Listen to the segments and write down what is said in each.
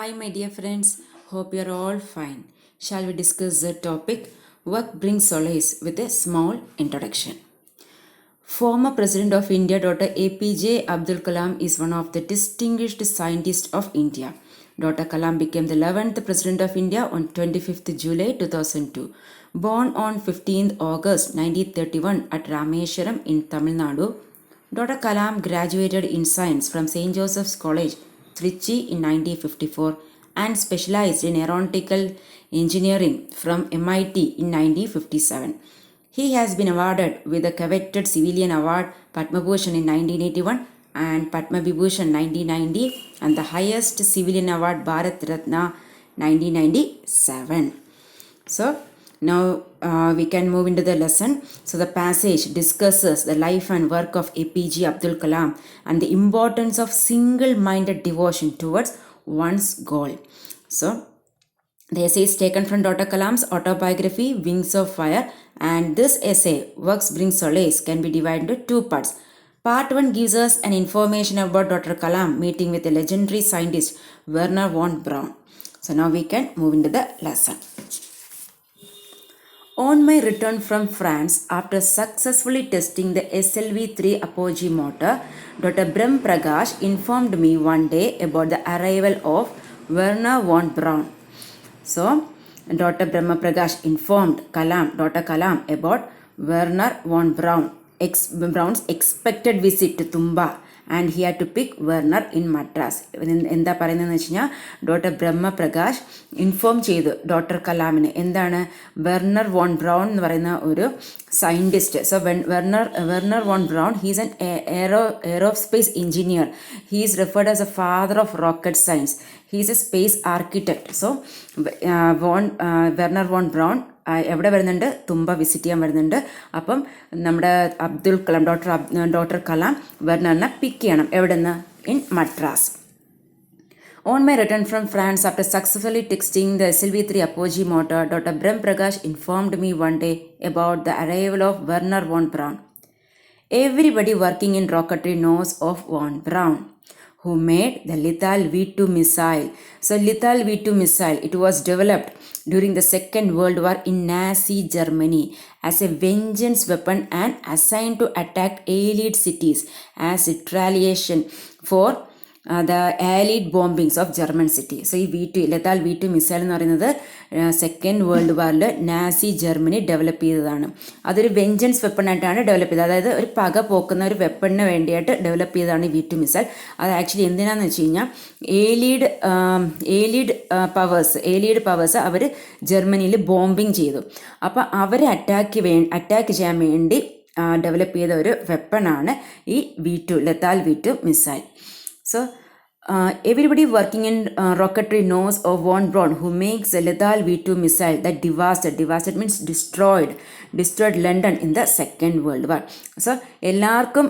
Hi, my dear friends. Hope you're all fine. Shall we discuss the topic Work Brings Solace with a small introduction? Former President of India Dr. A.P.J. Abdul Kalam is one of the distinguished scientists of India. Dr. Kalam became the 11th President of India on 25th July 2002. Born on 15th August 1931 at Rameshwaram in Tamil Nadu, Dr. Kalam graduated in science from St. Joseph's College, Trichy in 1954 and specialized in aeronautical engineering from MIT in 1957. He has been awarded with the coveted civilian award Padma Bhushan in 1981 and Padma Vibhushan 1990 and the highest civilian award Bharat Ratna 1997. So now we can move into the lesson. So the passage discusses the life and work of A.P.J. Abdul Kalam and the importance of single-minded devotion towards one's goal. So the essay is taken from Dr. Kalam's autobiography, Wings of Fire, and this essay, Works Bring Solace, can be divided into two parts. Part 1 gives us an information about Dr. Kalam meeting with the legendary scientist Wernher von Braun. So now we can move into the lesson. On my return from France, after successfully testing the SLV-3 apogee motor, Dr. Braun Prakash informed me one day about the arrival of Wernher von Braun. So, Dr. Brahma Prakash informed Dr. Kalam about Wernher von Braun's expected visit to Tumba and he had to pick Wernher in Madras. എന്താ പറയുന്നതെന്ന് വെച്ച് കഴിഞ്ഞാൽ doctor Brahm Prakash inform ചെയ്തു doctor കലാമിന് എന്താണ് Wernher von Braun എന്ന് പറയുന്ന ഒരു scientist. So Wernher von Braun he's an aerospace engineer. He is referred as a father of rocket science. He is a space architect. So Wernher von Braun എവിടെ വരുന്നുണ്ട്? Thumba visit ചെയ്യാൻ വരുന്നുണ്ട്. അപ്പം നമ്മുടെ Abdul Kalam doctor Kalam വെർണറിനെ പിക്ക് ചെയ്യണം. എവിടെ നിന്ന്? In Madras. On my return from France after successfully testing the SLV-3 apogee motor, Dr. Braun Prakash informed me one day about the arrival of Wernher von Braun. Everybody working in rocketry knows of von Braun, who made the lethal V2 missile. So lethal V2 missile, it was developed during the Second World War in Nazi Germany as a vengeance weapon and assigned to attack Allied cities as retaliation for the Allied bombings of German city. So ഈ lethal V2 missile എന്ന് പറയുന്നത് second world വാറിൽ Nazi Germany develop ചെയ്തതാണ്. അതൊരു vengeance വെപ്പണായിട്ടാണ് develop ചെയ്തത്. അതായത് ഒരു പക പോക്കുന്ന ഒരു വെപ്പണിന് വേണ്ടിയിട്ട് ഡെവലപ്പ് ചെയ്തതാണ് ഈ V2 മിസൈൽ. അത് ആക്ച്വലി എന്തിനാണെന്ന് വെച്ച് കഴിഞ്ഞാൽ ഏലീഡ് പവേഴ്സ് അവർ ജർമ്മനിയിൽ ബോംബിങ് ചെയ്തു. അപ്പോൾ അവരെ അറ്റാക്ക് ചെയ്യാൻ വേണ്ടി ഡെവലപ്പ് ചെയ്ത ഒരു വെപ്പണാണ് ഈ V2 lethal V2 missile. So, everybody working in rocketry knows of von Braun, who makes a lethal V2 missile that devastated means destroyed London in the Second World War. So, എല്ലാവർക്കും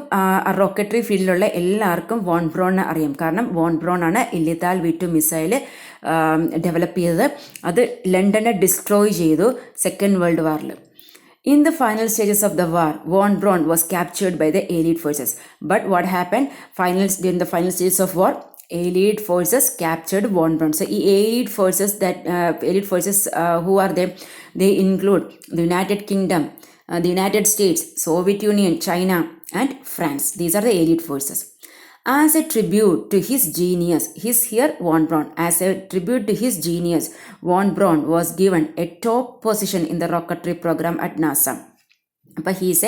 rocketry ഫീൽഡിലുള്ള എല്ലാവർക്കും von ബ്രോണിനെ അറിയാം. കാരണം von brown ആണ് ലിഥാൽ V2 missile develop ചെയ്തത്. അത് ലണ്ടനെ destroy ചെയ്തു second world വാറിൽ. In the final stages of the war, von Braun was captured by the Allied forces. But what happened? During the final stages of war, Allied forces captured von Braun. So, Allied forces, who are they? They include the United Kingdom, the United States, Soviet Union, China, and France. These are the Allied forces. As a tribute to his genius, von Braun was given a top position in the rocketry program at NASA. But he's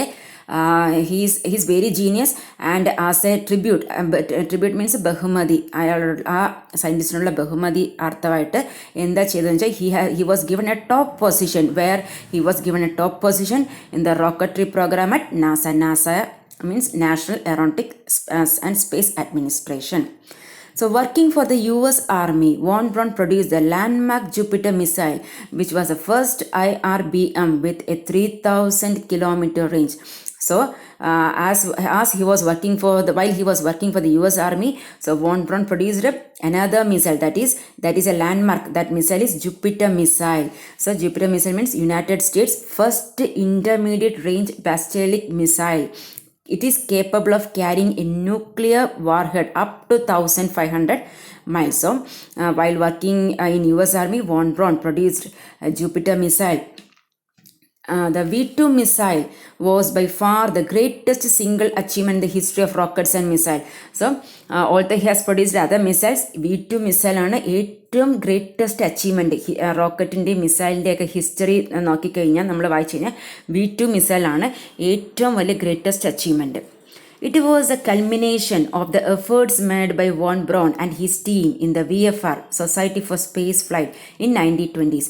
very genius, and as a tribute means ബഹുമതി. ആ സയൻറ്റിസ്റ്റിനുള്ള ബഹുമതി അർത്ഥമായിട്ട് എന്താ ചെയ്തതെന്ന് വെച്ചാൽ he was given a top position. Where he was given a top position in the rocketry program at NASA. NASA means National Aeronautics and Space Administration. So working for the US Army, von Braun produced the landmark Jupiter missile, which was the first IRBM with a 3,000 kilometer range. So as he was working while he was working for the US Army, so von Braun produced another missile that is a landmark. That missile is Jupiter missile. So Jupiter missile means United States first intermediate range ballistic missile. It is capable of carrying a nuclear warhead up to 1,500 miles. So, while working in US Army, von Braun produced a Jupiter missile. The V2 missile was by far the greatest single achievement in the history of rockets and missiles. So, although he has produced other missiles, V2 missile ആണ് ഏറ്റവും greatest achievement റോക്കറ്റിൻ്റെയും മിസൈലിൻ്റെയൊക്കെ history നോക്കിക്കഴിഞ്ഞാൽ നമ്മൾ വായിച്ചു കഴിഞ്ഞാൽ V2 മിസൈലാണ് ഏറ്റവും വലിയ greatest achievement. It was a culmination of the efforts made by von Braun and his team in the VFR, Society for Space Flight, in 1920s.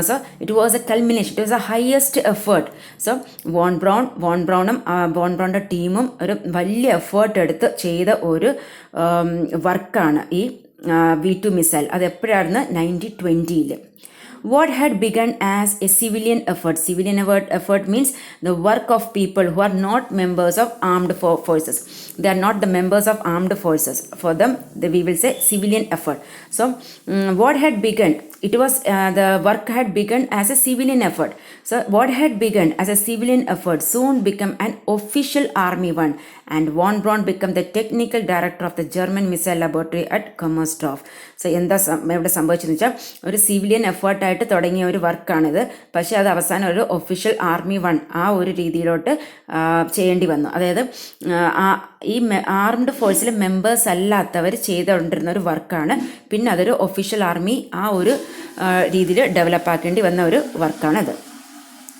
So, it was a culmination, it was the highest effort. So, von Braun's teamum ഒരു വലിയ effort എടുത്ത് ചെയ്ത ഒരു വർക്കാണ് ഈ V2 missile. അത് എപ്പോഴായിരുന്നു? 1920. What had begun as a civilian effort means the work of people who are not members of armed forces. They are not the members of armed forces. For them, we will say civilian effort. So, what had begun? It was the work had begun as a civilian effort. So, what had begun as a civilian effort soon became an official army one, and von Braun became the technical director of the German missile laboratory at Kummersdorf. So, എന്താ ഇവിടെ സംഭവിച്ചതെന്ന് വെച്ചാൽ ഒരു civilian എഫേർട്ടായിട്ട് തുടങ്ങിയ ഒരു വർക്കാണിത്. പക്ഷേ അത് അവസാനം ഒരു ഒഫീഷ്യൽ ആർമി വൺ ആ ഒരു രീതിയിലോട്ട് ചെയ്യേണ്ടി വന്നു. അതായത് ഈ ആർംഡ് ഫോഴ്സിലെ മെമ്പേഴ്സ് അല്ലാത്തവർ ചെയ്തുകൊണ്ടിരുന്ന ഒരു വർക്കാണ്. പിന്നെ അതൊരു ഒഫീഷ്യൽ ആർമി ആ ഒരു രീതിയിൽ ഡെവലപ്പാക്കേണ്ടി വന്ന ഒരു വർക്കാണത്.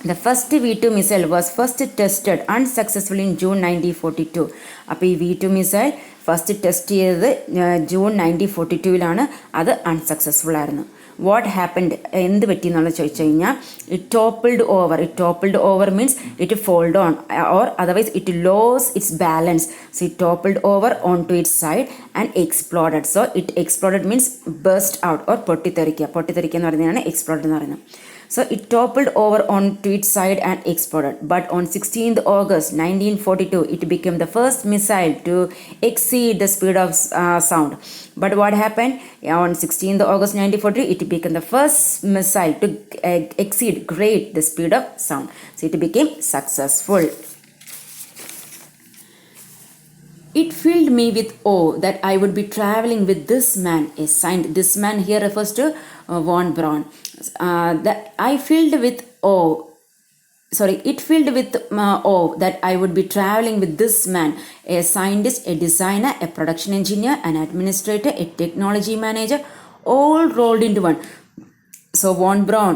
The first V2 missile was first tested unsuccessfully in June 1942. അപ്പോൾ ഈ V2 മിസൈൽ ഫസ്റ്റ് ടെസ്റ്റ് ചെയ്തത് ജൂൺ 1942 അത് അൺസക്സസ്ഫുൾ ആയിരുന്നു. വാട്ട് ഹാപ്പൻഡ്, എന്ത് പറ്റി എന്നുള്ളത് ചോദിച്ചു കഴിഞ്ഞാൽ it toppled over means it fold on or otherwise it lose its balance. So it toppled over on to its side and exploded. So it exploded means burst out or പൊട്ടിത്തെറിക്കുക എന്ന് പറയുന്നതാണ് exploded എന്ന് പറയുന്നത്. So it toppled over onto its side and exploded. But on 16th August 1942, it became the first missile to exceed the speed of sound. But what happened? On 16th August 1942, it became the first missile to exceed the speed of sound. So it became successful. It filled me with awe that I would be traveling with this man, a scientist. This man here refers to von Braun. It filled with awe that I would be traveling with this man, a scientist, a designer, a production engineer, an administrator, a technology manager, all rolled into one. So von Braun,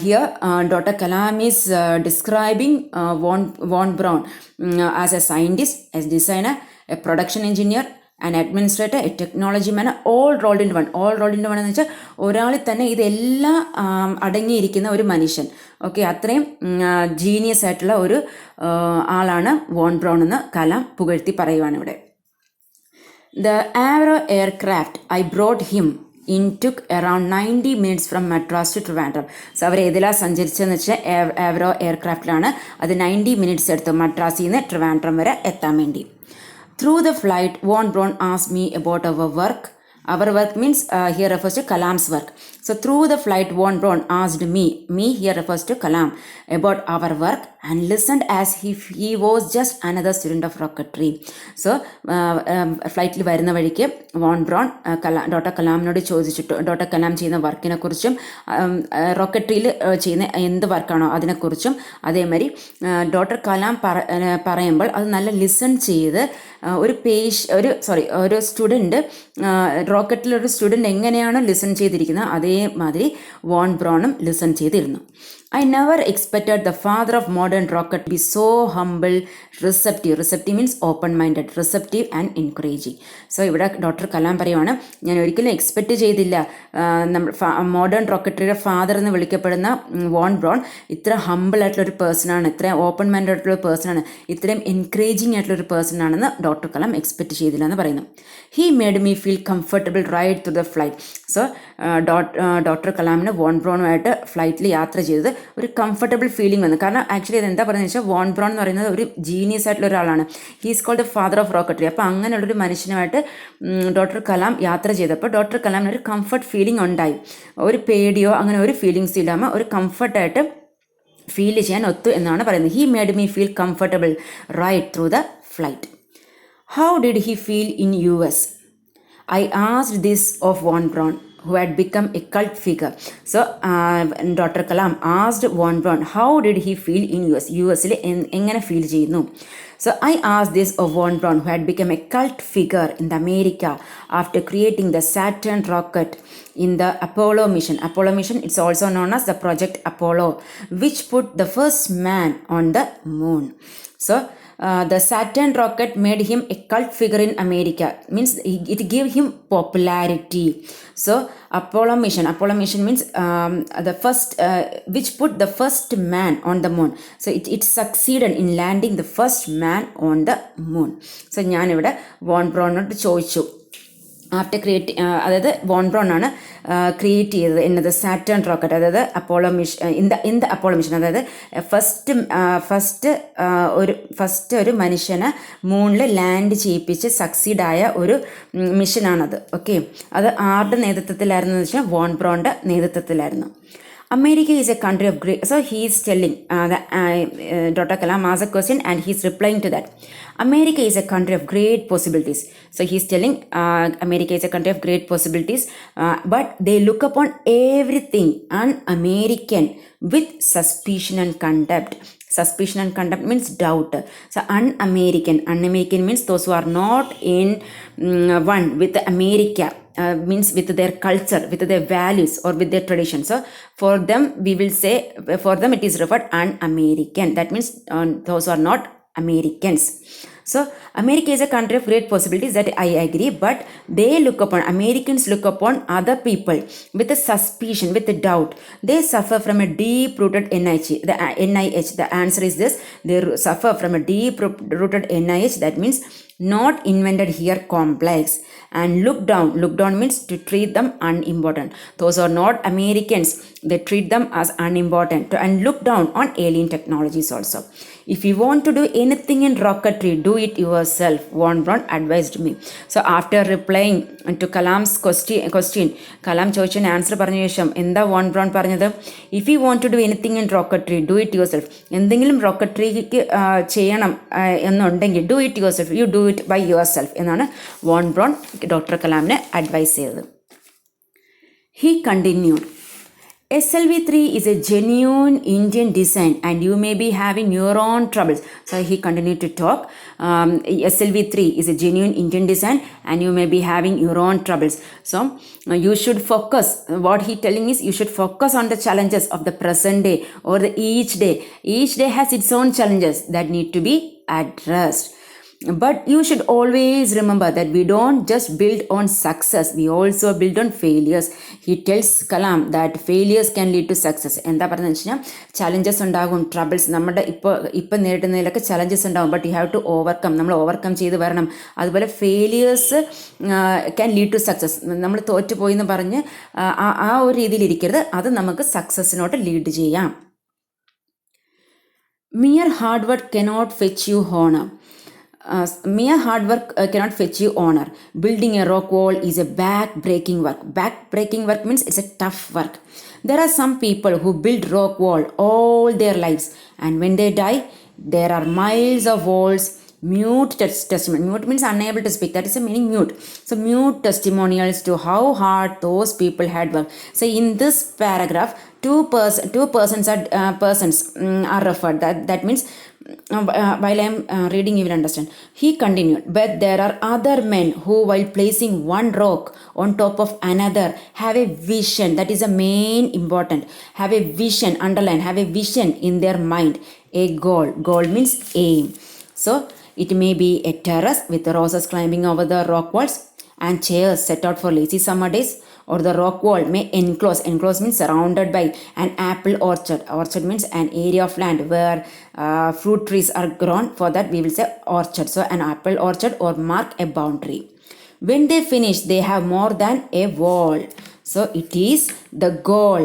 here Dr. Kalam is describing von Braun as a scientist, as designer, a production engineer, an administrator, a technology man, all rolled into one. എന്ന് വെച്ചാൽ ഒരാളിൽ തന്നെ ഇതെല്ലാം അടങ്ങിയിരിക്കുന്ന ഒരു മനുഷ്യൻ. Okay, അത്രയും genius ആയിട്ടുള്ള ഒരു ആളാണ് വോൺ ബ്രൗൺ എന്ന് കലാം പുകഴ്ത്തി പറയുവാണ് ഇവിടെ. The Avro aircraft I brought him in took around 90 minutes from Madras to Trivandrum. So അവർ ഏതിലാണ് സഞ്ചരിച്ചതെന്ന് വെച്ചാൽ ആവറോ എയർക്രാഫ്റ്റിലാണ്. അത് 90 മിനിറ്റ്സ് എടുത്തു മദ്രാസിൽ നിന്ന് ട്രിവാൻഡ്രം വരെ എത്താൻ വേണ്ടി. Through the flight, von Braun asked me about our work. Our work means here refers to Kalam's work. So through the flight, von Braun asked me here refers to Kalam, about our work and listened as if he was just another student of rocketry. So ഫ്ലൈറ്റിൽ വരുന്ന വഴിക്ക് von brown doctor കലാമിനോട് ചോദിച്ചിട്ട് doctor Kalam ചെയ്യുന്ന വർക്കിനെ കുറിച്ചും റോക്കറ്ററിയിൽ ചെയ്യുന്ന എന്ത് വർക്കാണോ അതിനെക്കുറിച്ചും അതേമാതിരി ഡോക്ടർ കലാം പറയുമ്പോൾ അത് നല്ല ലിസൺ ചെയ്ത് ഒരു സ്റ്റുഡൻറ്റ് റോക്കറ്റിലൊരു സ്റ്റുഡൻറ്റ് എങ്ങനെയാണോ ലിസൺ ചെയ്തിരിക്കുന്നത് അതേമാതിരി വോൺ ബ്രോണും ലിസൺ ചെയ്തിരുന്നു. I never expected the father of modern rocket to be so humble, receptive. Receptive means open-minded, receptive and encouraging. So ഇവിടെ ഡോക്ടർ കലാം പറയുവാണ്, ഞാൻ ഒരിക്കലും എക്സ്പെക്റ്റ് ചെയ്തില്ല മോഡേൺ റോക്കറ്ററിയുടെ ഫാദർ എന്ന് വിളിക്കപ്പെടുന്ന വോൺ ബ്രോൺ ഇത്ര ഹമ്പിൾ ആയിട്ടുള്ളൊരു പേഴ്സണാണ്, ഇത്രയും ഓപ്പൺ മൈൻഡ് ആയിട്ടുള്ള പേഴ്സണാണ്, ഇത്രയും എൻകറേജിങ് ആയിട്ടുള്ളൊരു പേഴ്സണാണെന്ന് ഡോക്ടർ കലാം എക്സ്പെക്റ്റ് ചെയ്തില്ല എന്ന് പറയുന്നു. He made me feel comfortable right through the flight. So doctor കലാമിന് വോൺ ബ്രോണുമായിട്ട് ഫ്ലൈറ്റിൽ യാത്ര ചെയ്തത് ഒരു കംഫർട്ടബിൾ ഫീലിംഗ് വന്നു. കാരണം ആക്ച്വലി അതെന്താ പറയുന്നത് വെച്ചാൽ വോൺ ബ്രോൺ എന്ന് പറയുന്നത് ഒരു ജീനിയസ് ആയിട്ടുള്ള ഒരാളാണ്. He's called the father of rocketry. അപ്പോൾ അങ്ങനെയുള്ളൊരു മനുഷ്യനുമായിട്ട് ഡോക്ടർ കലാം യാത്ര ചെയ്തപ്പോൾ ഡോക്ടർ കലാമിന് ഒരു കംഫർട്ട് ഫീലിംഗ് ഉണ്ടായി. ഒരു പേടിയോ അങ്ങനെ ഒരു ഫീലിങ്സ് ഇല്ലാமல் ഒരു കംഫർട്ടായിട്ട് ഫീൽ ചെയ്യാൻ ഒത്തു എന്നാണ് പറയുന്നത്. He made me feel comfortable right through the flight. How did he feel in US? I asked this of Von Braun, who had become a cult figure. So, Dr. Kalam asked Von Braun, how did he feel in US? US-il എങ്ങനെ feel ചെയ്യുന്നു? So, I asked this of Von Braun, who had become a cult figure in the America after creating the Saturn rocket in the Apollo mission. Apollo mission, it's also known as the Project Apollo, which put the first man on the moon. So, the Saturn rocket made him a cult figure in America. Means it gave him popularity. So Apollo mission means the first, which put the first man on the moon. So it succeeded in landing the first man on the moon. So ഞാനിവിടെ von ബ്രൗണിനോട് ചോദിച്ചു, after create, അതായത് von brown ആണ് create ചെയ്തത് എന്നത് Saturn rocket, അതായത് Apollo mission, in the Apollo mission, അതായത് first ഒരു മനുഷ്യനെ മൂണിൽ ലാൻഡ് ചെയ്യിപ്പിച്ച് സക്സീഡായ ഒരു മിഷനാണത്. ഓക്കെ, അത് ആരുടെ നേതൃത്വത്തിലായിരുന്നു എന്ന് വെച്ചാൽ വോൺ ബ്രൗണിൻ്റെ നേതൃത്വത്തിലായിരുന്നു. America is a country of great. So he is telling Dr. Kalam asked a question and he is replying to that. America is a country of great possibilities. So he is telling America is a country of great possibilities, but they look upon everything un-American with suspicion and contempt. Suspicion and contempt means doubt. So un-American means those who are not in one with America. Means with their culture, with their values or with their tradition. So for them we will say, for them it is referred un-American. That means those who are not Americans. So America is a country of great possibilities, that I agree, but Americans look upon other people with a suspicion, with a doubt. They suffer from a deep-rooted NIH. The answer is this: they suffer from a deep-rooted NIH. That means not invented here complex. And look down means to treat them unimportant. Those are not Americans, they treat them as unimportant. And look down on alien technologies also. If you want to do anything in rocketry, do it yourself, Von Braun advised me. So after replying to Kalam's question, Kalam ചോദിച്ചതിന് answer പറഞ്ഞ ശേഷം എന്താ von Braun പറഞ്ഞത്? If you want to do anything in rocketry, do it yourself. എന്തെങ്കിലും റോക്കട്രിക്ക് ചെയ്യണം എന്നുണ്ടെങ്കിൽ do it yourself, you do it by yourself എന്നാണ് വോൺ ബ്രൗൺ ഡോക്ടർ കലാമിനെ അഡ്വൈസ് ചെയ്തത്. He continued, SLV-3 is a genuine Indian design and you may be having your own troubles. So he continued to talk. SLV-3 is a genuine Indian design and you may be having your own troubles. So you should focus. What he telling is you should focus on the challenges of the present day or each day. Each day has its own challenges that need to be addressed. But you should always remember that we don't just build on success, we also build on failures. He tells Kalam that failures can lead to success. എന്താ പറയുന്നത് വെച്ച് കഴിഞ്ഞാൽ challenges ഉണ്ടാകും, troubles നമ്മുടെ ഇപ്പം നേരിടുന്നതിലൊക്കെ challenges ഉണ്ടാകും, but you have to overcome, നമ്മൾ ഓവർകം ചെയ്ത് വരണം. അതുപോലെ failures can lead to success. നമ്മൾ തോറ്റുപോയി എന്ന് പറഞ്ഞ് ആ ഒരു രീതിയിലിരിക്കരുത്, അത് നമുക്ക് സക്സസ്സിനോട്ട് ലീഡ് ചെയ്യാം. Mere hard work cannot fetch you honor. Mere hard work cannot fetch you honor. Building a rock wall is a back-breaking work. Back-breaking work means it's a tough work. There are some people who build rock wall all their lives, and when they die, there are miles of walls. Mute testimony. Mute means unable to speak. That is the meaning mute. So mute testimonials to how hard those people had worked. So in this paragraph, two persons are referred. That means while I am reading, you will understand. He continued, but there are other men who, while placing one rock on top of another, have a vision. That is the main important. Have a vision, underline, have a vision in their mind. A goal. Goal means aim. So it may be a terrace with the roses climbing over the rock walls and chairs set out for lazy summer days, or the rock wall may enclose means surrounded by an apple orchard. Orchard means an area of land where fruit trees are grown. For that we will say orchard. So an apple orchard or mark a boundary. When they finish, they have more than a wall. So it is the goal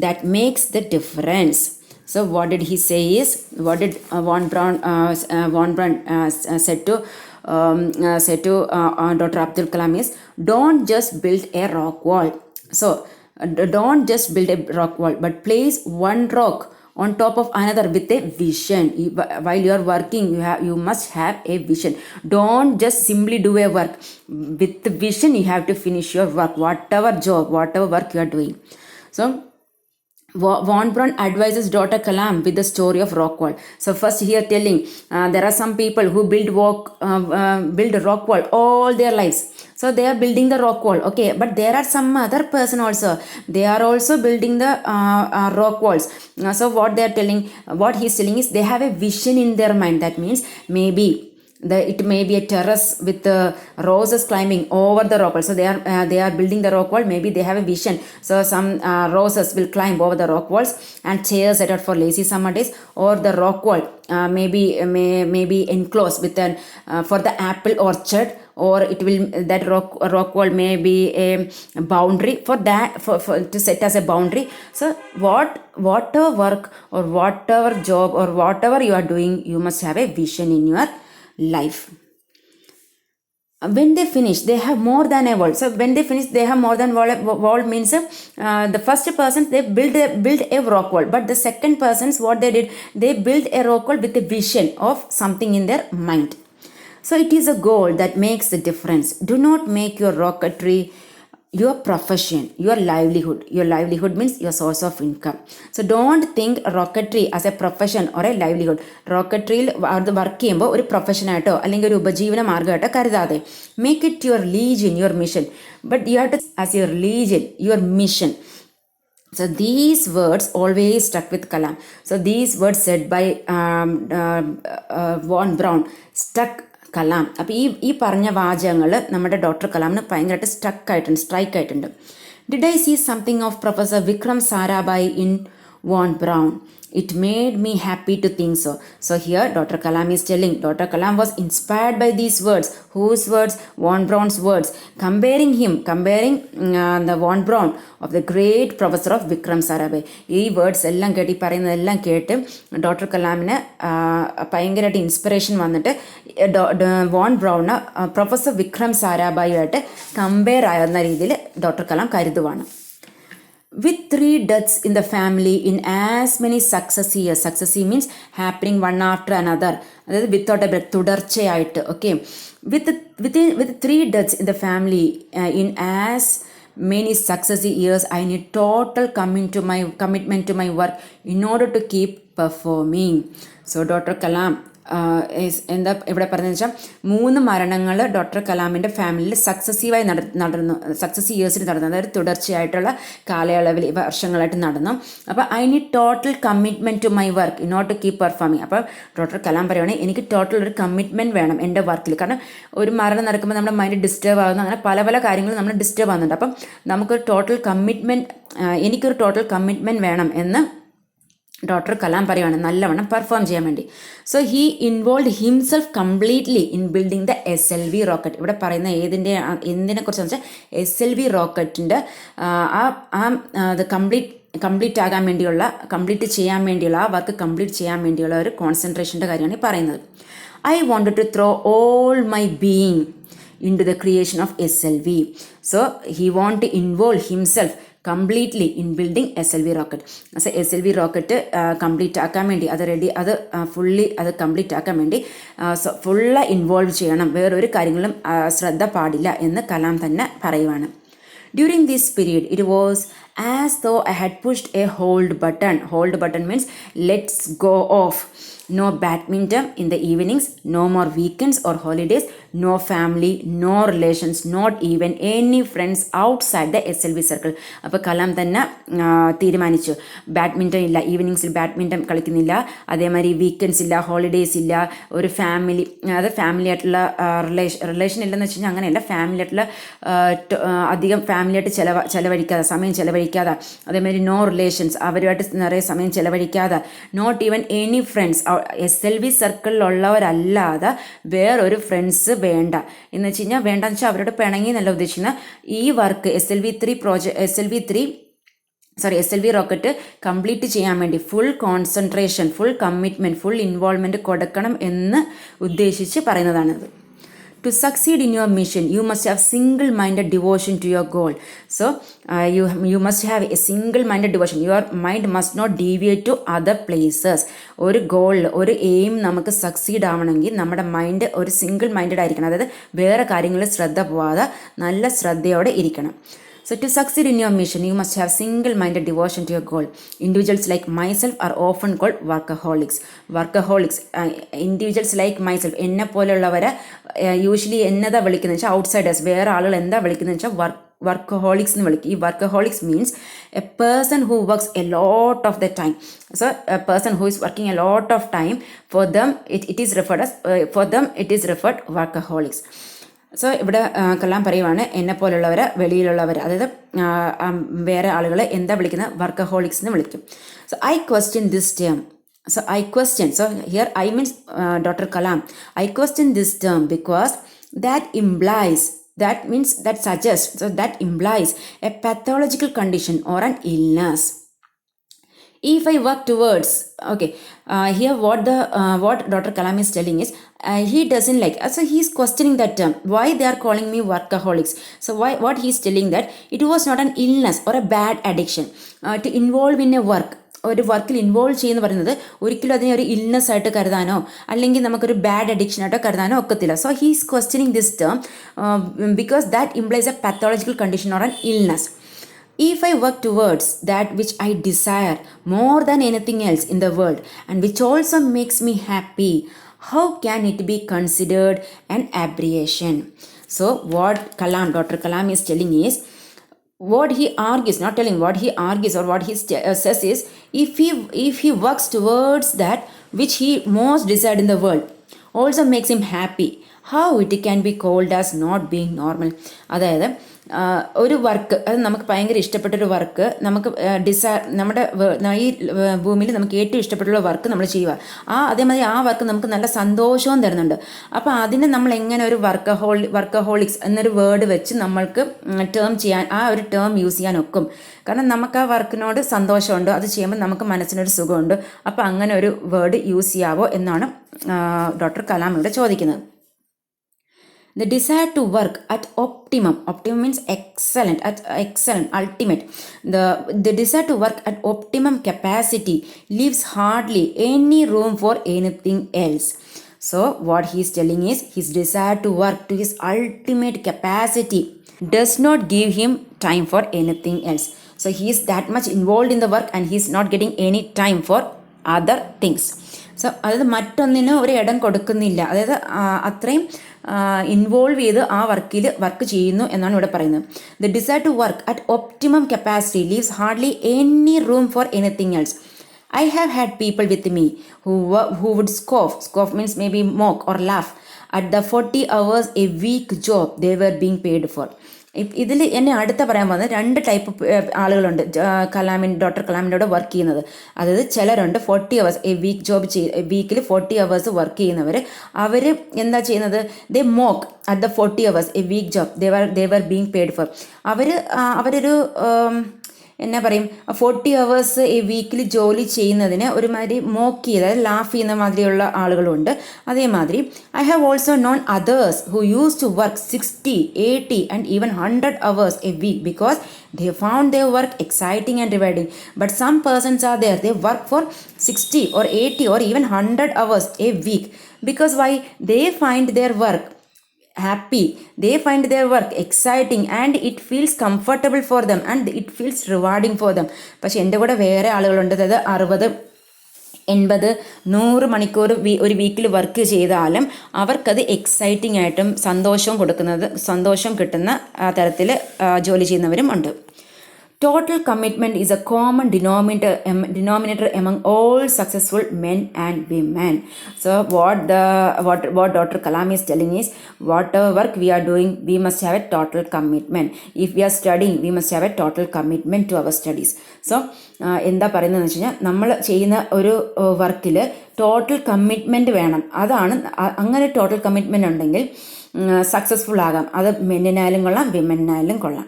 that makes the difference. So what did he say is, what did Von Braun said to Dr. Abdul Kalam is, don't just build a rock wall. So don't just build a rock wall, but place one rock on top of another with a vision. While you are working, you must have a vision. Don't just simply do a work. With the vision, you have to finish your work, whatever job, whatever work you are doing. So Von Braun advises Dr. Kalam with the story of rock wall. So first here telling there are some people who build a rock wall all their lives. So they are building the rock wall, okay, but there are some other person also. They are also building the rock walls. So what he is telling is they have a vision in their mind. That means maybe it may be a terrace with roses climbing over the rock wall. So they are building the rock wall. Maybe they have a vision. So some roses will climb over the rock walls and chairs set out for lazy summer days. Or the rock wall may be enclosed with an for the apple orchard. Or that rock wall may be a boundary for that for to set as a boundary. So whatever work or whatever job or whatever you are doing, you must have a vision in your life. When they finish, they have more than a wall. So when they finish, they have more than wall means the first person they build a rock wall, but the second persons what they did, they built a rock wall with a vision of something in their mind. So it is a goal that makes the difference. Do not make your rocketry your profession, your livelihood. Your livelihood means your source of income. So don't think rocketry as a profession or a livelihood. Rocketry അത് work ചെയ്യുമ്പോൾ ഒരു പ്രൊഫഷനായിട്ടോ അല്ലെങ്കിൽ ഒരു ഉപജീവന മാർഗ്ഗമായിട്ടോ കരുതാതെ. Make it your religion, your mission. But you have to as your religion, your mission. So these words always stuck with Kalam. So these words said by Von Braun stuck Kalam. അപ്പോൾ ഈ പറഞ്ഞ വാചകങ്ങൾ നമ്മുടെ ഡോക്ടർ കലാമിന് ഭയങ്കരമായിട്ട് strike ആയിട്ടുണ്ട്. Did I see something of professor Vikram Sarabhai in von Braun? It made me happy to think so. So here Dr. Kalam is telling, Dr. Kalam was inspired by these words. Whose words? Von Braun's words. Comparing the Von Braun of the great professor of Vikram Sarabhai. ഈ words എല്ലാം കേട്ട്, ഈ പറയുന്നതെല്ലാം കേട്ട് doctor കലാമിന് ഭയങ്കരമായിട്ട് inspiration വന്നിട്ട് Von Braun professor Vikram സാരാഭായിയായിട്ട് compare ആകുന്ന രീതിയിൽ ഡോക്ടർ കലാം കരുതുവാണ്. With 3 deaths in the family in as many successive years. Successive means happening one after another. അതായത് without a break, തുടർച്ചയായിട്ട്. Okay. With 3 deaths in the family in as many successive years, I need total commitment to my work in order to keep performing. So Dr. Kalam എന്താ ഇവിടെ പറഞ്ഞതെന്ന് വെച്ചാൽ 3 മരണങ്ങൾ doctor കലാമിൻ്റെ ഫാമിലിയിൽ successive ഇയേഴ്സിൽ നടന്നു. അതായത് തുടർച്ചയായിട്ടുള്ള കാലയളവിൽ വർഷങ്ങളായിട്ട് നടന്നു. അപ്പോൾ I need total commitment to my work in order to keep performing. അപ്പോൾ ഡോക്ടർ കലാം പറയുകയാണെങ്കിൽ എനിക്ക് ടോട്ടൽ ഒരു കമ്മിറ്റ്മെൻറ്റ് വേണം എൻ്റെ വർക്കിൽ. കാരണം ഒരു മരണം നടക്കുമ്പോൾ നമ്മുടെ മൈൻഡ് ഡിസ്റ്റർബ് ആകുന്നു, അങ്ങനെ പല കാര്യങ്ങളും നമ്മൾ ഡിസ്റ്റർബ് ആകുന്നുണ്ട്. അപ്പം നമുക്കൊരു ടോട്ടൽ കമ്മിറ്റ്മെൻറ്റ്, എനിക്കൊരു ടോട്ടൽ കമ്മിറ്റ്മെൻറ്റ് വേണം എന്ന് ഡോക്ടർ കലാം പറയുവാണ് നല്ലവണ്ണം പെർഫോം ചെയ്യാൻ വേണ്ടി. So he involve himself completely in building the SLV rocket. ഇവിടെ പറയുന്ന എന്തിനെ കുറിച്ചാണെന്ന് വെച്ചാൽ SLV റോക്കറ്റിൻ്റെ അത് കംപ്ലീറ്റ് ചെയ്യാൻ വേണ്ടിയുള്ള ആ വർക്ക് കംപ്ലീറ്റ് ചെയ്യാൻ വേണ്ടിയുള്ള ഒരു കോൺസെൻട്രേഷൻ്റെ കാര്യമാണ് ഈ പറയുന്നത്. I wanted to throw all my being into the creation of SLV. So he want to involve himself completely in building SLV rocket. So SLV rocket complete ആക്കാൻ വേണ്ടി അത് ഫുള്ളി കംപ്ലീറ്റ് ആക്കാൻ വേണ്ടി ഫുള്ള് ഇൻവോൾവ് ചെയ്യണം, വേറൊരു കാര്യങ്ങളും ശ്രദ്ധ പാടില്ല എന്ന് കലാം തന്നെ പറയുവാണ്. During this period, it was as though I had pushed a hold button. Hold button means let's go off. No badminton in the evenings, no more weekends or holidays, no family, no relations, not even any friends outside the SLV circle. അപ്പോൾ കലാം തന്നെ തീരുമാനിച്ചു, badminton ഇല്ല, ഈവനിങ്സിൽ badminton കളിക്കുന്നില്ല, അതേമാതിരി weekends ഇല്ല, holidays ഇല്ല, ഒരു family ആയിട്ടുള്ള റിലേഷൻ ഇല്ലെന്ന് വെച്ച് കഴിഞ്ഞാൽ അങ്ങനെയല്ല, ഫാമിലി ആയിട്ടുള്ള അധികം ഫാമിലിയായിട്ട് ചെലവഴിക്കാതെ, സമയം ചെലവഴിക്കാതെ, അതേമാതിരി നോ റിലേഷൻസ്, അവരുമായിട്ട് നിറയെ സമയം ചെലവഴിക്കാതെ, not even any friends, SLV സർക്കിളിലുള്ളവരല്ലാതെ വേറൊരു ഫ്രണ്ട്സ് വേണ്ട എന്ന് വെച്ച് കഴിഞ്ഞാൽ, വേണ്ടെന്ന് വെച്ചാൽ അവരോട് പിണങ്ങി എന്നല്ല ഉദ്ദേശിക്കുന്നത്. ഈ വർക്ക് SLV റോക്കറ്റ് കംപ്ലീറ്റ് ചെയ്യാൻ വേണ്ടി full concentration, full commitment, full involvement കൊടുക്കണം എന്ന് ഉദ്ദേശിച്ച് പറയുന്നതാണിത്. To succeed in your mission, you must have single-minded devotion to your goal. So, you must have a single-minded devotion. Your mind must not deviate to other places. ഒരു goal, ഒരു aim നമുക്ക് succeed ആവണമെങ്കിൽ നമ്മുടെ mind ഒരു single minded ആയിരിക്കണം. അതായത് വേറെ കാര്യങ്ങളിൽ ശ്രദ്ധ പോവാതെ നല്ല ശ്രദ്ധയോടെ ഇരിക്കണം. So to succeed in your mission, you must have single-minded devotion to your goal. Individuals like myself are often called workaholics. Individuals like myself, എന്നെ പോലെയുള്ളവരെ യൂഷ്വലി എന്നതാ വിളിക്കുന്നത് വെച്ചാൽ ഔട്ട്സൈഡേഴ്സ്, വേറെ ആളുകൾ എന്താ വിളിക്കുന്നത് വെച്ചാൽ വർക്കഹോളിക്സ് എന്ന് വിളിക്കും. ഈ workaholics means a person who works a lot of the time. So a person who is working a lot of time, for them it is referred workaholics. So ഇവിടെ കലാം പറയുവാണ് എന്നെ പോലുള്ളവരെ, വെളിയിലുള്ളവർ, അതായത് വേറെ ആളുകളെ എന്താ വിളിക്കുന്നത്, വർക്കഹോളിക്സ് എന്ന് വിളിക്കും. So I question this term. So here I means Dr. Kalam. I question this term because that implies a pathological condition or an illness. If I work towards, here what Dr. Kalam is telling is, he doesn't like, so he is questioning that term, why they are calling me workaholics. So what he is telling that it was not an illness or a bad addiction to involve in a work. ഒരു വർക്കിൽ involve ചെയ്യുമെന്ന് പറയുന്നത് ഒരിക്കലും അതിനെ ഒരു illness ആയിട്ട് കരുതാനോ അല്ലെങ്കിൽ നമുക്കൊരു ബാഡ് അഡിക്ഷൻ ആയിട്ടോ കരുതാനോ ഒക്കത്തില്ല. So he is questioning this term because that implies A pathological condition or an illness. If I work towards that which I desire more than anything else in the world and which also makes me happy, how can it be considered an aberration? So what Dr. Kalam is telling is, what he argues, not telling, what he argues or what he says is, if he works towards that which he most desired in the world also makes him happy, how it can be called as not being normal. അതായത് ഒരു work, അത് നമുക്ക് ഭയങ്കര ഇഷ്ടപ്പെട്ടൊരു work, നമുക്ക് നമ്മുടെ ഈ ഭൂമിയിൽ നമുക്ക് ഏറ്റവും ഇഷ്ടപ്പെട്ടുള്ള വർക്ക് നമ്മൾ ചെയ്യുക, അതേമാതിരി ആ വർക്ക് നമുക്ക് നല്ല സന്തോഷവും തരുന്നുണ്ട്. അപ്പോൾ അതിനെ നമ്മൾ എങ്ങനെ ഒരു വർക്കഹോളിക്സ് എന്നൊരു വേർഡ് വെച്ച് നമ്മൾക്ക് ടേം ചെയ്യാൻ, ആ ഒരു ടേം യൂസ് ചെയ്യാൻ ഒക്കും. കാരണം നമുക്ക് ആ വർക്കിനോട് സന്തോഷമുണ്ട്, അത് ചെയ്യുമ്പോൾ നമുക്ക് മനസ്സിനൊരു സുഖമുണ്ട്. അപ്പോൾ അങ്ങനെ ഒരു വേർഡ് യൂസ് ചെയ്യാവോ എന്നാണ് ഡോക്ടർ കലാം ഇവിടെ ചോദിക്കുന്നത്. The desire to work at optimum means excellent, ultimate. The desire to work at optimum capacity leaves hardly any room for anything else. So what he is telling is, his desire to work to his ultimate capacity does not give him time for anything else. So he is that much involved in the work and he is not getting any time for other things. So അതായത് മറ്റൊന്നിനും ഒരു ഇടം കൊടുക്കുന്നില്ല, അതായത് അത്രയും involve ചെയ്ത് ആ work ചെയ്യുന്നു എന്നാണ് ഇവിടെ പറയുന്നത്. The desire to work at optimum capacity leaves hardly any room for anything else. I have had people with me who would scoff means maybe mock or laugh at the 40 hours a week job they were being paid for. ഇതിൽ എന്നെ അടുത്ത പറയാൻ പോകുന്നത് 2 type ആളുകളുണ്ട് doctor കലാമിൻ്റെ കൂടെ work ചെയ്യുന്നത്. അതായത് ചിലരുണ്ട് 40 hours എ വീക്ക് ജോബ് വീക്കിൽ 40 hours വർക്ക് ചെയ്യുന്നവർ. അവർ എന്താ ചെയ്യുന്നത്, they mock at the 40 hours a week job they were being paid for. അവരൊരു എന്നാ പറയും, 40 hours ഈ വീക്കിൽ ജോലി ചെയ്യുന്നതിന് ഒരുമാതിരി മോക്ക് ചെയ്ത്, അതായത് ലാഫ് ചെയ്യുന്ന മാതിരിയുള്ള ആളുകളുണ്ട്. അതേമാതിരി I have also known others who used to work 60, 80 and even 100 hours a week because they found their work exciting and rewarding. But some persons are there, they work for 60 or 80 or even 100 hours a week because why? They find their work happy, they find their work exciting and it feels comfortable for them and it feels rewarding for them. പക്ഷെ എൻ്റെ കൂടെ വേറെ ആളുകളുണ്ട്, അതായത് 60, 80, 100 മണിക്കൂർ ഒരു വീക്കിൽ work ചെയ്താലും അവർക്കത് എക്സൈറ്റിംഗ് ആയിട്ടും സന്തോഷം കിട്ടുന്ന തരത്തിൽ ജോലി ചെയ്യുന്നവരും ഉണ്ട്. Total commitment is a common denominator among all successful men and women. So what Dr. Kalam is telling is, whatever work we are doing, we must have a total commitment. If we are studying, we must have a total commitment to our studies. So എന്താ പറയുന്നതെന്ന് വെച്ച് കഴിഞ്ഞാൽ, നമ്മൾ ചെയ്യുന്ന ഒരു വർക്കിൽ total commitment വേണം. അതാണ്, അങ്ങനെ ടോട്ടൽ കമ്മിറ്റ്മെൻറ്റ് ഉണ്ടെങ്കിൽ സക്സസ്ഫുൾ ആകാം. അത് മെന്നിനായാലും കൊള്ളാം, വിമനായാലും കൊള്ളാം.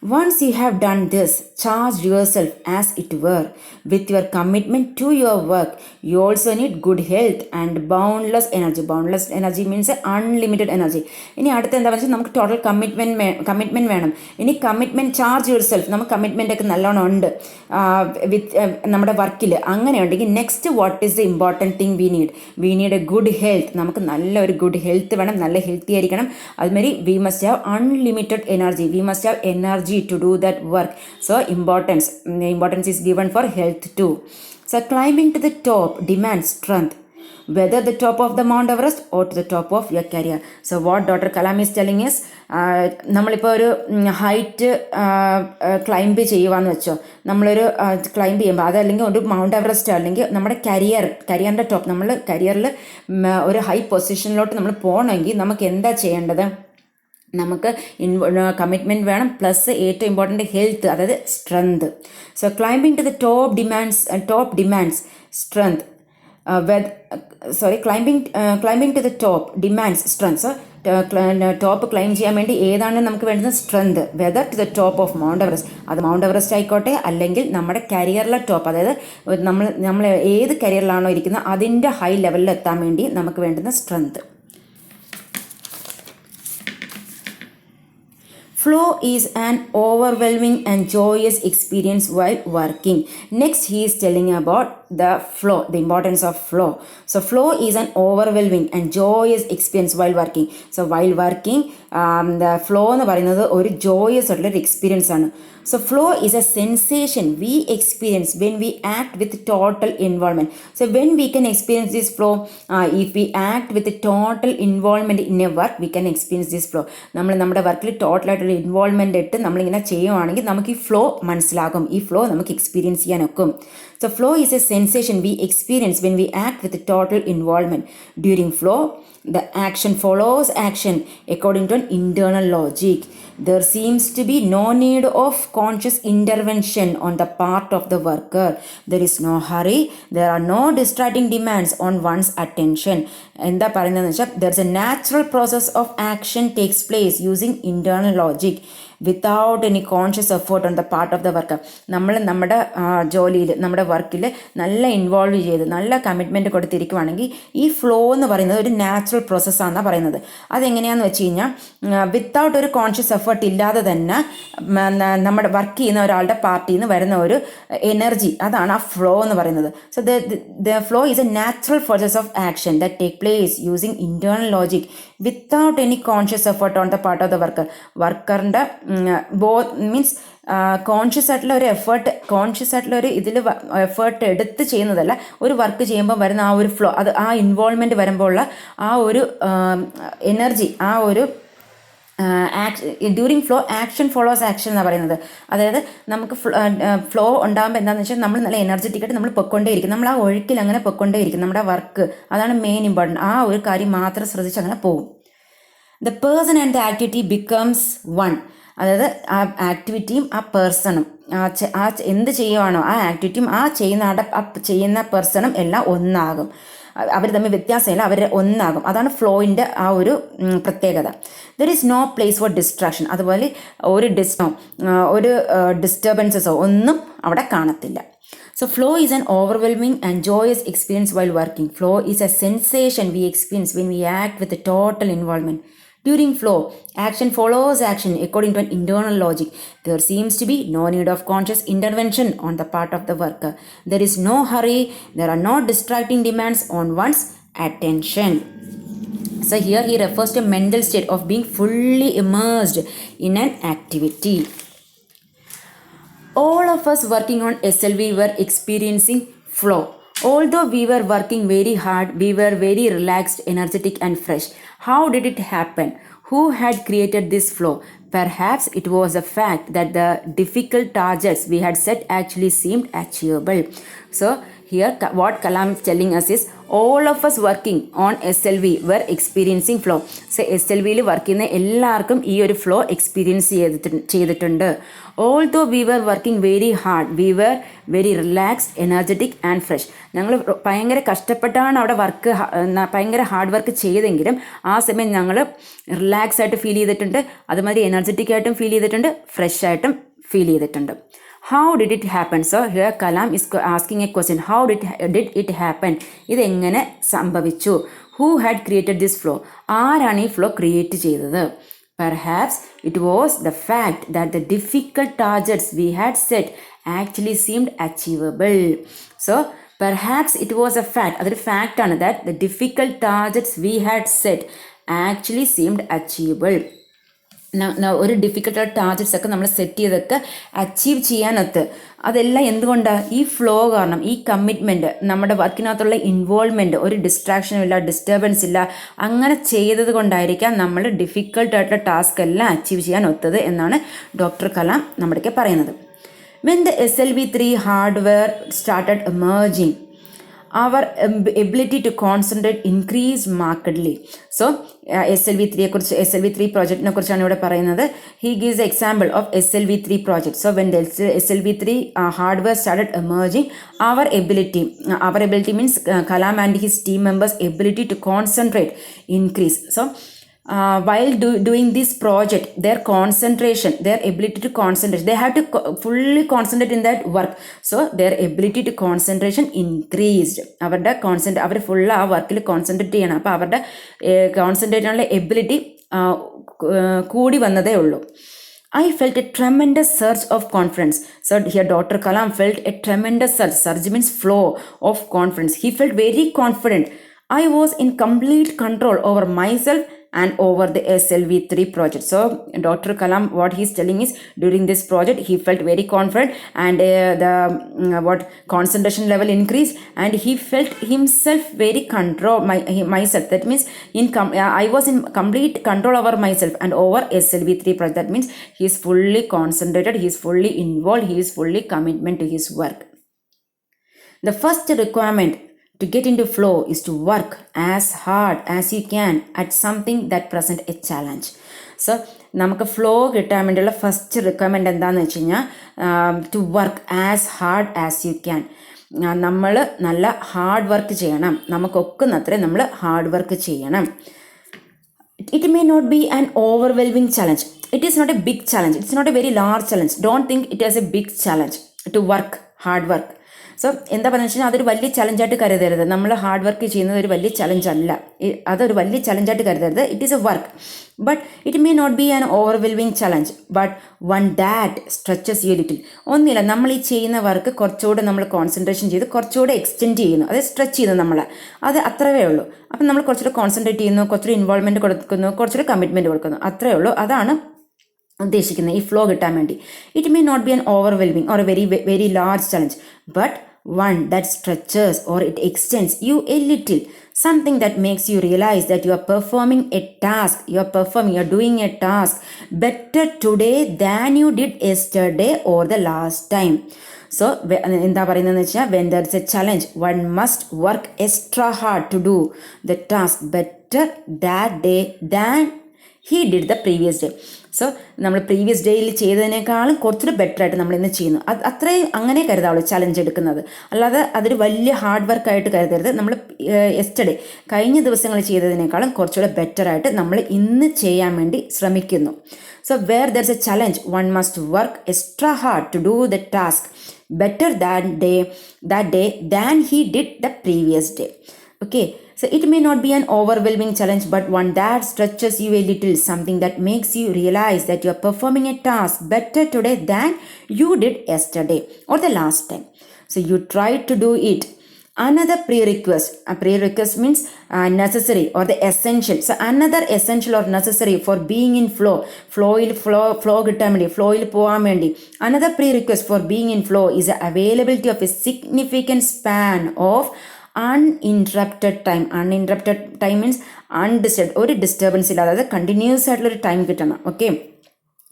Once you have done this, charge yourself as it were with your commitment to your work. You also need good health and boundless energy. Boundless energy means unlimited energy. ഇനി അടുത്ത എന്താ വെച്ചാൽ നമുക്ക് ടോട്ടൽ കമ്മിറ്റ്മെൻറ്റ് വേണം. ഇനി commitment charge your self, നമുക്ക് commitment ഒക്കെ നല്ലോണം ഉണ്ട് വിത്ത് നമ്മുടെ വർക്കിൽ. അങ്ങനെ ഉണ്ടെങ്കിൽ next what is the important thing we need A good health. നമുക്ക് നല്ലൊരു ഗുഡ് ഹെൽത്ത് വേണം, നല്ല ഹെൽത്തി ആയിരിക്കണം. അതുമാതിരി we must have unlimited energy. We must have energy to do that work. So importance is given for health too. So climbing to the top demands strength, whether the top of the Mount Everest or to the top of your career. So what Dr. Kalam is telling is, നമ്മളിപ്പോൾ ഒരു height climb ചെയ്യുവാന്ന് വെച്ചോ, നമ്മളൊരു climb ചെയ്യുമ്പോൾ അതല്ലെങ്കിൽ ഒരു mount Everest അല്ലെങ്കിൽ നമ്മുടെ കരിയറിൻ്റെ top, നമ്മൾ കരിയറിൽ ഒരു ഹൈ പൊസിഷനിലോട്ട് നമ്മൾ പോകണമെങ്കിൽ നമുക്ക് എന്താ ചെയ്യേണ്ടത്? നമുക്ക് കമ്മിറ്റ്മെൻറ്റ് വേണം, പ്ലസ് ഏറ്റവും ഇമ്പോർട്ടൻ്റ് ഹെൽത്ത്, അതായത് strength. So climbing to the top demands strength. Climbing to the top demands strength. So top climb ചെയ്യാൻ വേണ്ടി ഏതാണ് നമുക്ക് വേണ്ടത്? Strength. Whether to the top of Mount Everest, അത് മൗണ്ട് എവറസ്റ്റ് ആയിക്കോട്ടെ, അല്ലെങ്കിൽ നമ്മുടെ കരിയറിലെ ടോപ്പ്, അതായത് നമ്മൾ ഏത് കരിയറിലാണോ ഇരിക്കുന്നത് അതിൻ്റെ ഹൈ ലെവലിൽ എത്താൻ വേണ്ടി നമുക്ക് വേണ്ടുന്ന strength. Flow is an overwhelming and joyous experience while working. Next, he is telling about the flow, the importance of flow. So, flow is an overwhelming and joyous experience while working. So, while working, the flow എന്ന് പറയുന്നത് ഒരു joyous ആയിട്ടുള്ള experience ആണ്. So, flow is a sensation we experience when we act with total involvement. So, when we can experience this flow, if we act with total involvement in a work, we can experience this flow. നമ്മൾ നമ്മുടെ വർക്കിൽ ടോട്ടലായിട്ടൊരു involvement ഇട്ട് നമ്മളിങ്ങനെ ചെയ്യുവാണെങ്കിൽ നമുക്ക് ഈ flow മനസ്സിലാകും, ഈ ഫ്ലോ നമുക്ക് experience ചെയ്യാനൊക്കും. So, flow is a sensation we experience when we act with total involvement. During flow, the action follows action according to an internal logic. There seems to be no need of conscious intervention on the part of the worker. There is no hurry. There are no distracting demands on one's attention. എന്താ പറയുന്നതെന്ന് വെച്ചാൽ, there is a natural process of action takes place using internal logic without any conscious effort on the part of the worker. നമ്മൾ നമ്മുടെ ജോലിയിൽ, നമ്മുടെ വർക്കിൽ നല്ല involve ചെയ്ത് നല്ല കമ്മിറ്റ്മെൻറ്റ് കൊടുത്തിരിക്കുവാണെങ്കിൽ ഈ ഫ്ലോ എന്ന് പറയുന്നത് ഒരു നാച്ചുറൽ പ്രോസസ്സാണെന്നാണ് പറയുന്നത്. അതെങ്ങനെയാണെന്ന് വെച്ച് കഴിഞ്ഞാൽ, വിത്തൗട്ട് ഒരു കോൺഷ്യസ് എഫേർട്ട് ഇല്ലാതെ തന്നെ നമ്മുടെ വർക്ക് ചെയ്യുന്ന ഒരാളുടെ പാർട്ടിയിൽ നിന്ന് വരുന്ന ഒരു എനർജി, അതാണ് ആ ഫ്ലോ എന്ന് പറയുന്നത്. So the flow is a natural process of action that take place using internal logic without any conscious effort on the part of the worker. വർക്കറിൻ്റെ മീൻസ് കോൺഷ്യസ് ആയിട്ടുള്ള ഒരു ഇതിൽ എഫേർട്ട് എടുത്ത് ചെയ്യുന്നതല്ല, ഒരു വർക്ക് ചെയ്യുമ്പോൾ വരുന്ന ആ ഒരു ഫ്ലോ, അത് ആ ഇൻവോൾവ്മെൻറ്റ് വരുമ്പോൾ ഉള്ള ആ ഒരു എനർജി, ആ ഒരു during flow action follows action എന്നാണ് പറയുന്നത്. അതായത് നമുക്ക് ഫ്ലോ ഉണ്ടാകുമ്പോൾ എന്താണെന്ന് വെച്ചാൽ നമ്മൾ നല്ല എനർജറ്റിക്കായിട്ട് നമ്മൾ പൊയ്ക്കൊണ്ടേയിരിക്കും, നമ്മൾ ആ ഒഴുക്കിൽ അങ്ങനെ പൊയ്ക്കൊണ്ടേയിരിക്കും നമ്മുടെ വർക്ക്. അതാണ് മെയിൻ ഇമ്പോർട്ടൻറ്റ്. ആ ഒരു കാര്യം മാത്രം ശ്രദ്ധിച്ച് അങ്ങനെ പോകും. The person and the activity becomes one. അതായത് ആ ആക്ടിവിറ്റിയും ആ പേഴ്സണും, ആ എന്ത് ചെയ്യുവാണോ ആ ആക്ടിവിറ്റിയും ആ ചെയ്യുന്ന പേഴ്സണും എല്ലാം ഒന്നാകും. അവർ തമ്മിൽ വ്യത്യാസമില്ല, അവർ ഒന്നാകും. അതാണ് ഫ്ലോയിൻ്റെ ആ ഒരു പ്രത്യേകത. There is no place for distraction. അതുപോലെ ഒരു ഡിസ്റ്റർബൻസസോ ഒന്നും അവിടെ കാണത്തില്ല. So, flow is an overwhelming and joyous experience while working. Flow is a sensation we experience when we act with a total involvement. During flow, action follows action according to an internal logic. There seems to be no need of conscious intervention on the part of the worker. There is no hurry. There are no distracting demands on one's attention. So here he refers to a mental state of being fully immersed in an activity. All of us working on SLV were experiencing flow. Although we were working very hard, we were very relaxed, energetic and fresh. How did it happen? Who had created this flow? Perhaps it was the fact that the difficult targets we had set actually seemed achievable. So Here what Kalam is telling us is all of us working on SLV were experiencing flow. So SLVയിൽ work ചെയ്യുന്ന എല്ലാവർക്കും ഈ ഒരു flow experience ചെയ്തിട്ടുണ്ട്. Although we were working very hard, we were very relaxed, energetic and fresh. ഞങ്ങൾ ഭയങ്കര കഷ്ടപ്പെട്ടാണ് അവിടെ വർക്ക് ഭയങ്കര ഹാർഡ് വർക്ക് ചെയ്തെങ്കിലും ആ സമയം ഞങ്ങൾ റിലാക്സ് ആയിട്ട് ഫീൽ ചെയ്തിട്ടുണ്ട്, അതുമാതിരി എനർജറ്റിക് ആയിട്ടും ഫീൽ ചെയ്തിട്ടുണ്ട്, ഫ്രഷ് ആയിട്ടും ഫീൽ ചെയ്തിട്ടുണ്ട്. How did it happen? So here Kalam is asking a question. How did it happen? ഇതെങ്ങനെ സംഭവിച്ചു? Who had created this flow? ആരാണ് ഈ ഫ്ലോ ക്രിയേറ്റ് ചെയ്തത്? Perhaps it was the fact that the difficult targets we had set actually seemed achievable. So perhaps it was a fact. അതൊരു fact ആണ് that the difficult targets we had set actually seemed achievable. ഒരു difficult targets ഒക്കെ നമ്മൾ set ചെയ്തൊക്കെ achieve ചെയ്യാനൊത്ത് അതെല്ലാം എന്തുകൊണ്ടാണ്? ഈ flow കാരണം, ഈ കമ്മിറ്റ്മെൻറ്റ്, നമ്മുടെ വർക്കിനകത്തുള്ള ഇൻവോൾവ്മെൻറ്റ്, ഒരു ഡിസ്ട്രാക്ഷനും ഇല്ല, ഡിസ്റ്റർബൻസ് ഇല്ല, അങ്ങനെ ചെയ്തത് കൊണ്ടായിരിക്കാം നമ്മൾ ഡിഫിക്കൽട്ടായിട്ടുള്ള ടാസ്ക് എല്ലാം അച്ചീവ് ചെയ്യാൻ ഒത്തത് എന്നാണ് ഡോക്ടർ കലാം നമ്മുടെയൊക്കെ പറയുന്നത്. When the SLV3 hardware started emerging, our ability to concentrate increased markedly. So SLV3 project കുറിച്ചാണ് ഇവിടെ പറയുന്നത്. He gives the example of SLV3 project. So when the SLV3 hardware started emerging, our ability means Kalam and his team members' ability to concentrate increase. So while doing this project, their concentration, their ability to concentrate, they have to fully concentrate in that work. So their ability to concentration increased. അവരുടെ അവർ full ആ വർക്കിൽ concentrate ചെയ്യണം. അപ്പോൾ അവരുടെ concentrate ചെയ്യാനുള്ള ability കൂടി വന്നതേ ഉള്ളൂ. I felt a tremendous surge of confidence. So here Dr. Kalam felt a tremendous surge. Surge means flow of confidence. He felt very confident. I was in complete control over myself and over the SLV3 project. So Dr. Kalam, what he's telling is, during this project he felt very confident and the concentration level increased and he felt himself very myself. That means I was in complete control over myself and over SLV3 project. That means he is fully concentrated, he is fully involved, he is fully commitment to his work. The first requirement to get into flow is to work as hard as you can at something that present a challenge. So നമുക്ക് flow കിട്ടാൻ വേണ്ടിയുള്ള first requirement എന്താണെന്ന് വെച്ച് കഴിഞ്ഞാൽ to work as hard as you can. നമ്മൾ നല്ല hard work ചെയ്യണം, നമുക്കൊക്കുന്നത്രേ നമ്മൾ ഹാർഡ് വർക്ക് ചെയ്യണം. It may not be an overwhelming challenge. It is not a big challenge. It's not a very large challenge. Don't think it as a big challenge to work, hard work. So എന്താ പറയുക വെച്ചാൽ അതൊരു വലിയ ചലഞ്ചായിട്ട് കരുതരുത്. നമ്മൾ hard work ചെയ്യുന്നത് ഒരു വലിയ ചലഞ്ചല്ല, അതൊരു വലിയ ചലഞ്ചായിട്ട് കരുതരുത്. It is a work, but it may not be an overwhelming challenge, but one that stretches you little. ഒന്നുമില്ല, നമ്മൾ ഈ ചെയ്യുന്ന വർക്ക് കുറച്ചുകൂടെ നമ്മൾ കോൺസെൻട്രേഷൻ ചെയ്ത് കുറച്ചുകൂടെ എക്സ്റ്റെൻഡ് ചെയ്യുന്നു, അത് സ്ട്രെച്ച് ചെയ്യുന്നു നമ്മൾ, അത് അത്രയേ ഉള്ളൂ. അപ്പം നമ്മൾ കുറച്ചുകൂടെ കോൺസെൻട്രേറ്റ് ചെയ്യുന്നു, കുറച്ചുകൂടെ ഇൻവോൾവ്മെൻറ്റ് കൊടുക്കുന്നു, കുറച്ചുകൂടെ കമ്മിറ്റ്മെൻറ്റ് കൊടുക്കുന്നു, അത്രയേ ഉള്ളൂ. അതാണ് ഉദ്ദേശിക്കുന്നത് ഈ ഫ്ലോ കിട്ടാൻ വേണ്ടി. It may not be an overwhelming or a very large challenge, but one that stretches or it extends you a little, something that makes you realize that you are performing a task, you're doing a task better today than you did yesterday or the last time. So എന്താ പറയുന്നതെന്ന് വെച്ചാൽ when there is a challenge, one must work extra hard to do the task better that day than he did the previous day. So നമ്മൾ previous ഡേയിൽ ചെയ്തതിനേക്കാളും കുറച്ചുകൂടി better ആയിട്ട് നമ്മൾ ഇന്ന് ചെയ്യുന്നു. അത്രയും അങ്ങനെ കരുതാവുള്ളൂ ചലഞ്ച് എടുക്കുന്നത്, അല്ലാതെ അതൊരു വലിയ ഹാർഡ് വർക്കായിട്ട് കരുതരുത്. നമ്മൾ യെസ്റ്റർഡേ കഴിഞ്ഞ ദിവസങ്ങൾ ചെയ്തതിനേക്കാളും കുറച്ചുകൂടെ ബെറ്ററായിട്ട് നമ്മൾ ഇന്ന് ചെയ്യാൻ വേണ്ടി ശ്രമിക്കുന്നു. So where there is a challenge, one must work extra hard to do the task better that day than he did the previous day. Okay, so it may not be an overwhelming challenge, but one that stretches you a little, something that makes you realize that you are performing a task better today than you did yesterday or the last time. So you try to do it. Another prerequisite means necessary or the essential. So another essential or necessary for being in flow കിട്ടാൻ വേണ്ടി, ഫ്ലോയിൽ പോകാൻ വേണ്ടി, another prerequisite for being in flow is the availability of a significant span of uninterrupted time. Uninterrupted time means undisturbed, ഒരു disturbance ഇല്ലാതെ, അതായത് continuous ആയിട്ടുള്ളൊരു time കിട്ടണം. ഓക്കെ,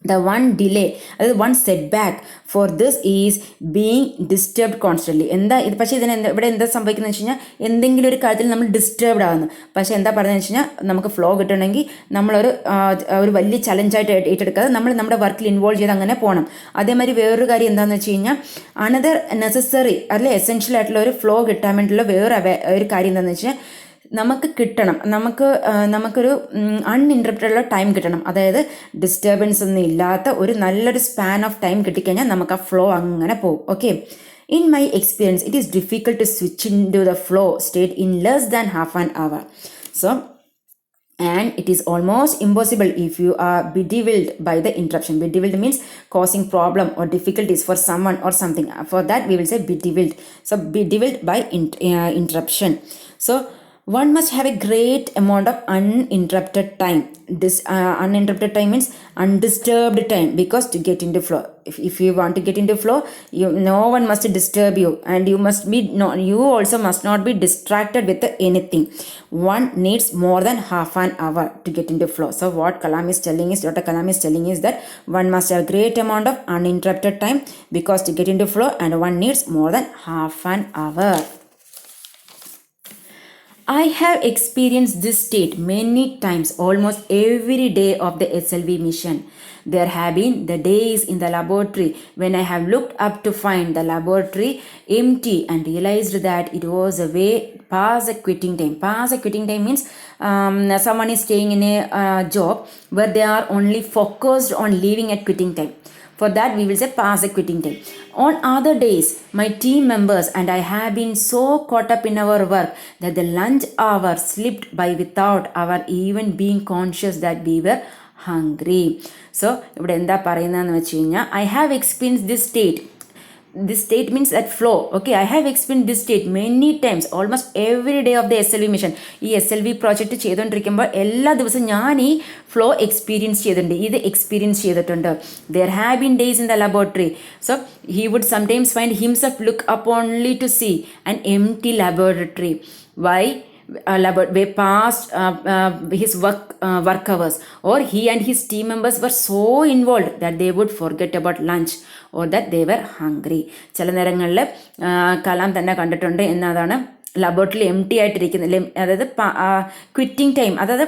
The one delay, അതായത് one setback for this is being disturbed constantly. എന്താ ഇത്? പക്ഷേ ഇതിന് ഇവിടെ എന്താ സംഭവിക്കുന്നത് വെച്ച് കഴിഞ്ഞാൽ എന്തെങ്കിലും ഒരു കാര്യത്തിൽ നമ്മൾ ഡിസ്റ്റർബ്ഡ് ആകുന്നു. പക്ഷേ എന്താ പറയുന്നത് വെച്ച് കഴിഞ്ഞാൽ നമുക്ക് ഫ്ലോ കിട്ടണമെങ്കിൽ നമ്മളൊരു ഒരു വലിയ ചലഞ്ചായിട്ട് ഏറ്റെടുക്കാതെ നമ്മൾ നമ്മുടെ വർക്കിൽ ഇൻവോൾവ് ചെയ്ത് അങ്ങനെ പോകണം. അതേമാതിരി വേറൊരു കാര്യം എന്താണെന്ന് വെച്ച് കഴിഞ്ഞാൽ അനദർ നെസസറി അല്ലെ എസെൻഷ്യൽ ആയിട്ടുള്ള ഒരു ഫ്ലോ കിട്ടാൻ വേണ്ടിയുള്ള ഒരു കാര്യം എന്താണെന്ന് വെച്ചാൽ നമുക്ക് കിട്ടണം, നമുക്കൊരു അൺഇൻറ്ററപ്റ്റഡുള്ള ടൈം കിട്ടണം. അതായത് ഡിസ്റ്റർബൻസ് ഒന്നും ഇല്ലാത്ത ഒരു നല്ലൊരു സ്പാൻ ഓഫ് ടൈം കിട്ടിക്കഴിഞ്ഞാൽ നമുക്ക് ആ ഫ്ലോ അങ്ങനെ പോകും. Okay, in my experience it is difficult to switch into the flow state in less than half an hour. So and it is almost impossible if you are bedeviled by the interruption. Bedeviled means causing problem or difficulties for someone or something. For that we will say bedeviled. So bedeviled by interruption. So one must have a great amount of uninterrupted time. This uninterrupted time means undisturbed time, because to get into flow, if you want to get into flow, no one must disturb you, and you also must not be distracted with anything. One needs more than half an hour to get into flow. So what Dr. Kalam is telling is that one must have great amount of uninterrupted time, because to get into flow, and one needs more than half an hour. I have experienced this state many times, almost every day of the SLV mission. There have been the days in the laboratory when I have looked up to find the laboratory empty and realized that it was a way past the quitting time. Past the quitting time means someone is staying in a job where they are only focused on leaving at quitting time. For that we will say past the quitting time. On other days, my team members and I have been so caught up in our work that the lunch hour slipped by without our even being conscious that we were hungry. So ഇവിടെ എന്താ പറയുന്നതെന്ന് വെച്ച് കഴിഞ്ഞാൽ I have experienced this state. This state means that flow. Okay, I have experienced this state many times, almost every day of the SLV mission. ഈ SLV project ചെയ്തുകൊണ്ടിരിക്കുമ്പോൾ എല്ലാ ദിവസവും ഞാൻ ഈ ഫ്ലോ എക്സ്പീരിയൻസ് ചെയ്തിട്ടുണ്ട്. There have been days in the laboratory. So he would sometimes find himself look up only to see an empty laboratory. Why? Way past his work hours, or he and his team members were so involved that they would forget about lunch, or that they were hungry. ചില നേരങ്ങളിൽ കലാം തന്നെ കണ്ടിട്ടുണ്ട് എന്നതാണ് laboratory M T ആയിട്ടിരിക്കുന്നത്, അതായത് quitting time, അതായത്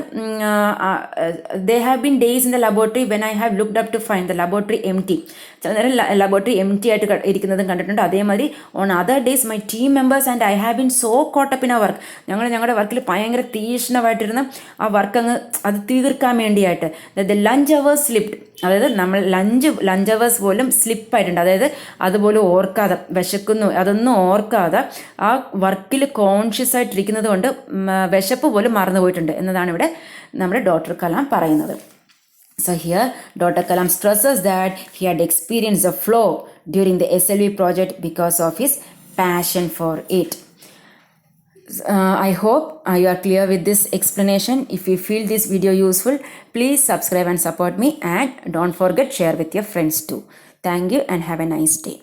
they have been days in the laboratory when I have looked up to find the laboratory empty. ചില നേരം laboratory empty ആയിട്ട് ഇരിക്കുന്നതും കണ്ടിട്ടുണ്ട്. അതേമാതിരി on other days my team members and I have been so caught up in a work. ഞങ്ങളുടെ വർക്കിൽ ഭയങ്കര തീക്ഷ്ണമായിട്ടിരുന്ന് ആ വർക്ക് അത് തീർക്കാൻ വേണ്ടിയായിട്ട് ദ ലഞ്ച് അവേഴ്സ് സ്ലിപ്ഡ്, അതായത് നമ്മൾ ലഞ്ച് അവേഴ്സ് പോലും സ്ലിപ്പായിട്ടുണ്ട്. അതായത് അതുപോലെ ഓർക്കാതെ, വിശക്കുന്നു അതൊന്നും ഓർക്കാതെ ആ വർക്കിൽ കോൺഷ്യസ് ആയിട്ടിരിക്കുന്നത് കൊണ്ട് വിശപ്പ് പോലും മറന്നുപോയിട്ടുണ്ട് എന്നതാണ് ഇവിടെ നമ്മുടെ ഡോക്ടർ കലാം പറയുന്നത്. So here Dr. Kalam stresses that he had experienced the flow during the SLV project because of his passion for it. I hope you are clear with this explanation. If you feel this video useful, please subscribe and support me, and don't forget share with your friends too. Thank you and have a nice day.